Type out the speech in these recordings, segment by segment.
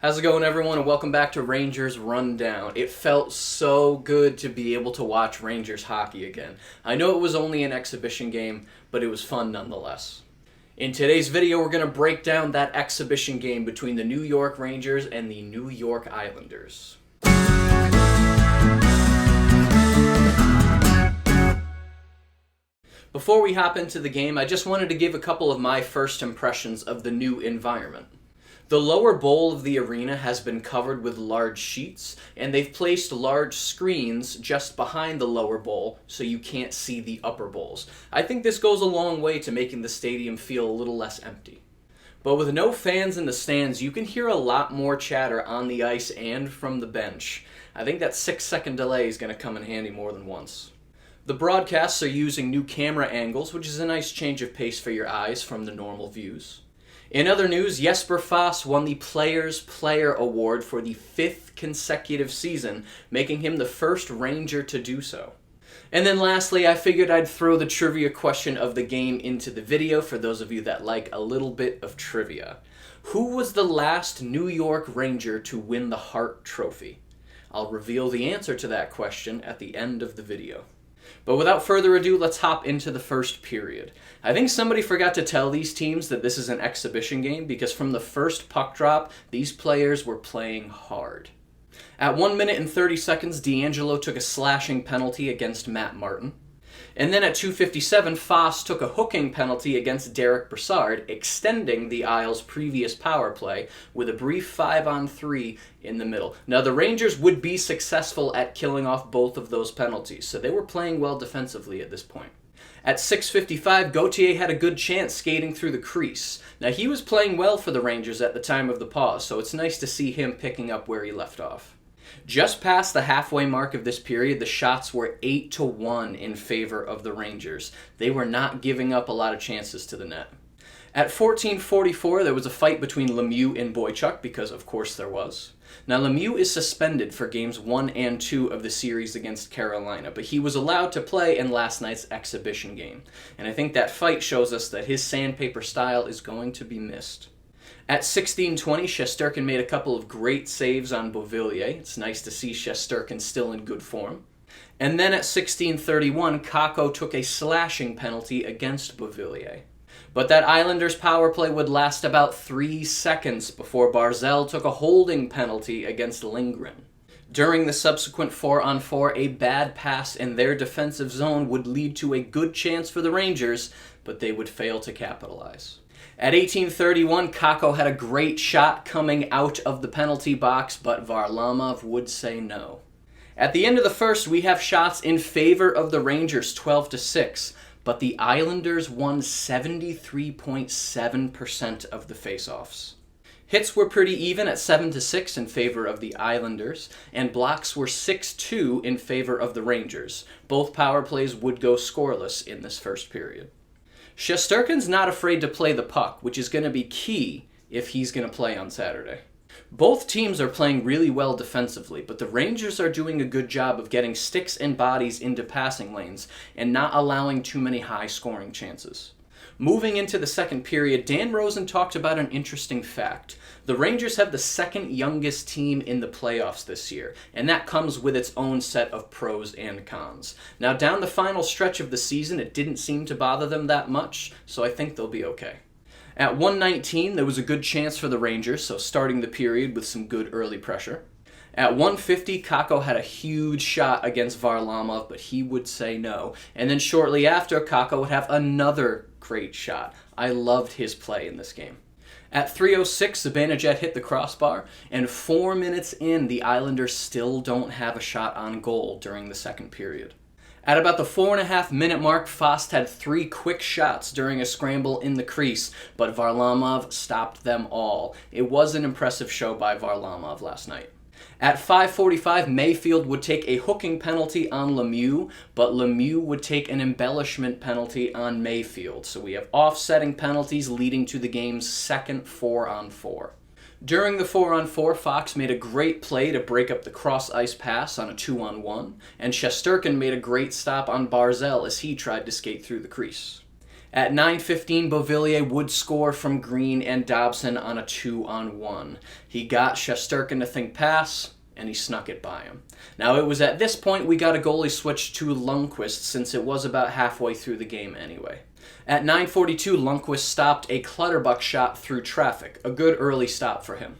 How's it going, everyone, and welcome back to Rangers Rundown. It felt so good to be able to watch Rangers hockey again. I know it was only an exhibition game, but it was fun nonetheless. In today's video, we're going to break down that exhibition game between the New York Rangers and the New York Islanders. Before we hop into the game, I just wanted to give a couple of my first impressions of the new environment. The lower bowl of the arena has been covered with large sheets, and they've placed large screens just behind the lower bowl so you can't see the upper bowls. I think this goes a long way to making the stadium feel a little less empty. But with no fans in the stands, you can hear a lot more chatter on the ice and from the bench. I think that 6-second delay is going to come in handy more than once. The broadcasts are using new camera angles, which is a nice change of pace for your eyes from the normal views. In other news, Jesper Fast won the Players' Player Award for the 5th consecutive season, making him the first Ranger to do so. And then lastly, I figured I'd throw the trivia question of the game into the video for those of you that like a little bit of trivia. Who was the last New York Ranger to win the Hart Trophy? I'll reveal the answer to that question at the end of the video. But without further ado, let's hop into the first period. I think somebody forgot to tell these teams that this is an exhibition game because from the first puck drop, these players were playing hard. At 1 minute and 30 seconds, D'Angelo took a slashing penalty against Matt Martin. And then at 2:57, Foss took a hooking penalty against Derek Brassard, extending the Isles' previous power play with a brief 5-on-3 in the middle. Now, the Rangers would be successful at killing off both of those penalties, so they were playing well defensively at this point. At 6:55, Gauthier had a good chance skating through the crease. Now, he was playing well for the Rangers at the time of the pause, so it's nice to see him picking up where he left off. Just past the halfway mark of this period, the shots were 8-1 in favor of the Rangers. They were not giving up a lot of chances to the net. At 14:44, there was a fight between Lemieux and Boychuk, because of course there was. Now, Lemieux is suspended for games 1 and 2 of the series against Carolina, but he was allowed to play in last night's exhibition game. And I think that fight shows us that his sandpaper style is going to be missed. At 16:20, Shesterkin made a couple of great saves on Beauvillier. It's nice to see Shesterkin still in good form. And then at 16:31, Kakko took a slashing penalty against Beauvillier. But that Islanders power play would last about 3 seconds before Barzal took a holding penalty against Lindgren. During the subsequent 4-on-4, a bad pass in their defensive zone would lead to a good chance for the Rangers, but they would fail to capitalize. At 18:31, Kakko had a great shot coming out of the penalty box, but Varlamov would say no. At the end of the first, we have shots in favor of the Rangers, 12-6, but the Islanders won 73.7% of the faceoffs. Hits were pretty even at 7-6 in favor of the Islanders, and blocks were 6-2 in favor of the Rangers. Both power plays would go scoreless in this first period. Shesterkin's not afraid to play the puck, which is going to be key if he's going to play on Saturday. Both teams are playing really well defensively, but the Rangers are doing a good job of getting sticks and bodies into passing lanes and not allowing too many high-scoring chances. Moving into the second period, Dan Rosen talked about an interesting fact. The Rangers have the second youngest team in the playoffs this year, and that comes with its own set of pros and cons. Now, down the final stretch of the season, it didn't seem to bother them that much, so I think they'll be okay. At 1:19, there was a good chance for the Rangers, so starting the period with some good early pressure. At 1:50, Kakko had a huge shot against Varlamov, but he would say no. And then shortly after, Kakko would have another great shot. I loved his play in this game. At 3:06, Zibanejad hit the crossbar, and 4 minutes in, the Islanders still don't have a shot on goal during the second period. At about the 4.5-minute mark, Fast had 3 quick shots during a scramble in the crease, but Varlamov stopped them all. It was an impressive show by Varlamov last night. At 5:45, Mayfield would take a hooking penalty on Lemieux, but Lemieux would take an embellishment penalty on Mayfield. So we have offsetting penalties leading to the game's second 4-on-4. During the 4-on-4, Fox made a great play to break up the cross-ice pass on a 2-on-1, and Shesterkin made a great stop on Barzal as he tried to skate through the crease. At 9:15, Beauvillier would score from Green and Dobson on a 2-on-1. He got Shesterkin to think pass, and he snuck it by him. Now, it was at this point we got a goalie switch to Lundqvist, since it was about halfway through the game anyway. At 9:42, Lundqvist stopped a Clutterbuck shot through traffic, a good early stop for him.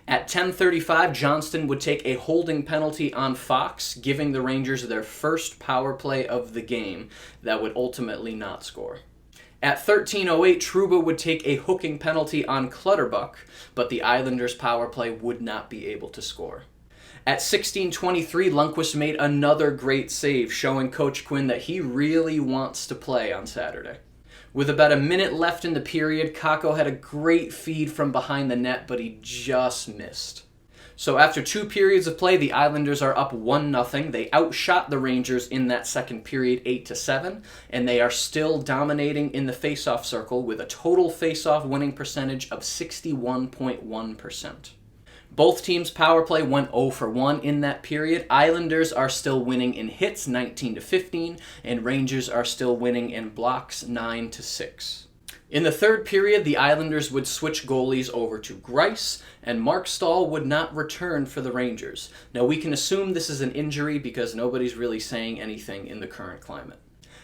At 10:35, Johnston would take a holding penalty on Fox, giving the Rangers their first power play of the game that would ultimately not score. At 13:08, Trouba would take a hooking penalty on Clutterbuck, but the Islanders' power play would not be able to score. At 16:23, Lundqvist made another great save, showing Coach Quinn that he really wants to play on Saturday. With about a minute left in the period, Kakko had a great feed from behind the net, but he just missed. So after 2 periods of play, the Islanders are up 1-0. They outshot the Rangers in that second period 8-7, and they are still dominating in the faceoff circle with a total faceoff winning percentage of 61.1%. Both teams' power play went 0 for 1 in that period. Islanders are still winning in hits 19-15, and Rangers are still winning in blocks 9-6. In the third period, the Islanders would switch goalies over to Greiss, and Mark Stahl would not return for the Rangers. Now, we can assume this is an injury because nobody's really saying anything in the current climate.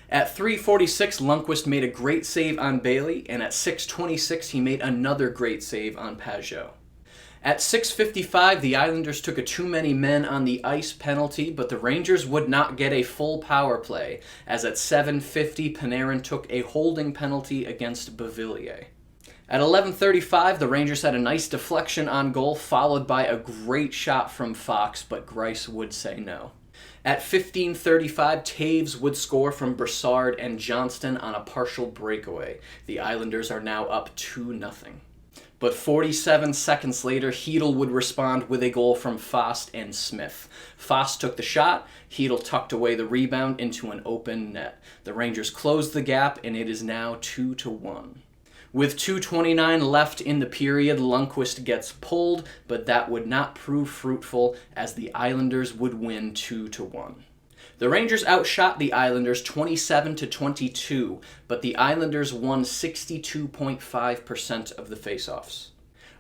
At 3:46, Lundqvist made a great save on Bailey, and at 6:26, he made another great save on Pageau. At 6:55, the Islanders took a too many men on the ice penalty, but the Rangers would not get a full power play, as at 7:50, Panarin took a holding penalty against Beauvillier. At 11:35, the Rangers had a nice deflection on goal, followed by a great shot from Fox, but Greiss would say no. At 15:35, Taves would score from Brassard and Johnston on a partial breakaway. The Islanders are now up 2-0. But 47 seconds later, Hedl would respond with a goal from Fost and Smith. Fost took the shot, Hedl tucked away the rebound into an open net. The Rangers closed the gap, and it is now 2-1. With 2:29 left in the period, Lundqvist gets pulled, but that would not prove fruitful, as the Islanders would win 2-1. The Rangers outshot the Islanders 27-22, but the Islanders won 62.5% of the faceoffs.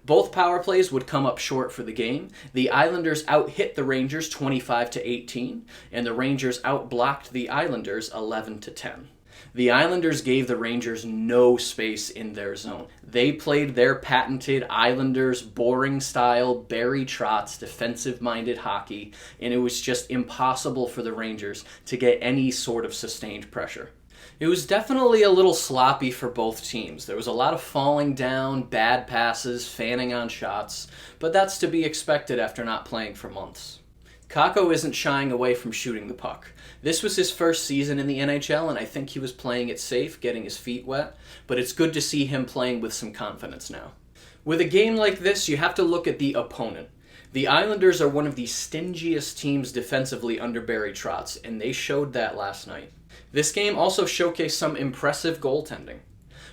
Both power plays would come up short for the game. The Islanders out-hit the Rangers 25-18, and the Rangers out-blocked the Islanders 11-10. The Islanders gave the Rangers no space in their zone. They played their patented Islanders boring style, Barry Trotz, defensive-minded hockey, and it was just impossible for the Rangers to get any sort of sustained pressure. It was definitely a little sloppy for both teams. There was a lot of falling down, bad passes, fanning on shots, but that's to be expected after not playing for months. Kakko isn't shying away from shooting the puck. This was his first season in the NHL, and I think he was playing it safe, getting his feet wet, but it's good to see him playing with some confidence now. With a game like this, you have to look at the opponent. The Islanders are one of the stingiest teams defensively under Barry Trotz, and they showed that last night. This game also showcased some impressive goaltending.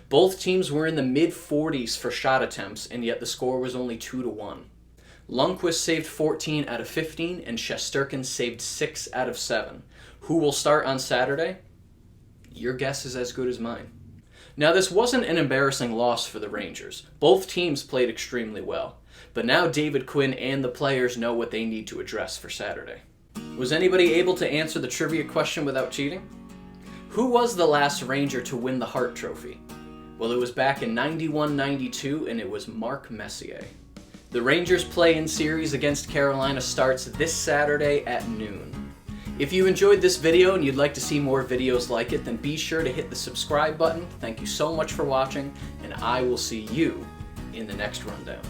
Both teams were in the mid-40s for shot attempts, and yet the score was only 2-1. Lundqvist saved 14 out of 15, and Shesterkin saved 6 out of 7. Who will start on Saturday? Your guess is as good as mine. Now, this wasn't an embarrassing loss for the Rangers. Both teams played extremely well. But now David Quinn and the players know what they need to address for Saturday. Was anybody able to answer the trivia question without cheating? Who was the last Ranger to win the Hart Trophy? Well, it was back in 91-92, and it was Mark Messier. The Rangers play-in series against Carolina starts this Saturday at noon. If you enjoyed this video and you'd like to see more videos like it, then be sure to hit the subscribe button. Thank you so much for watching, and I will see you in the next rundown.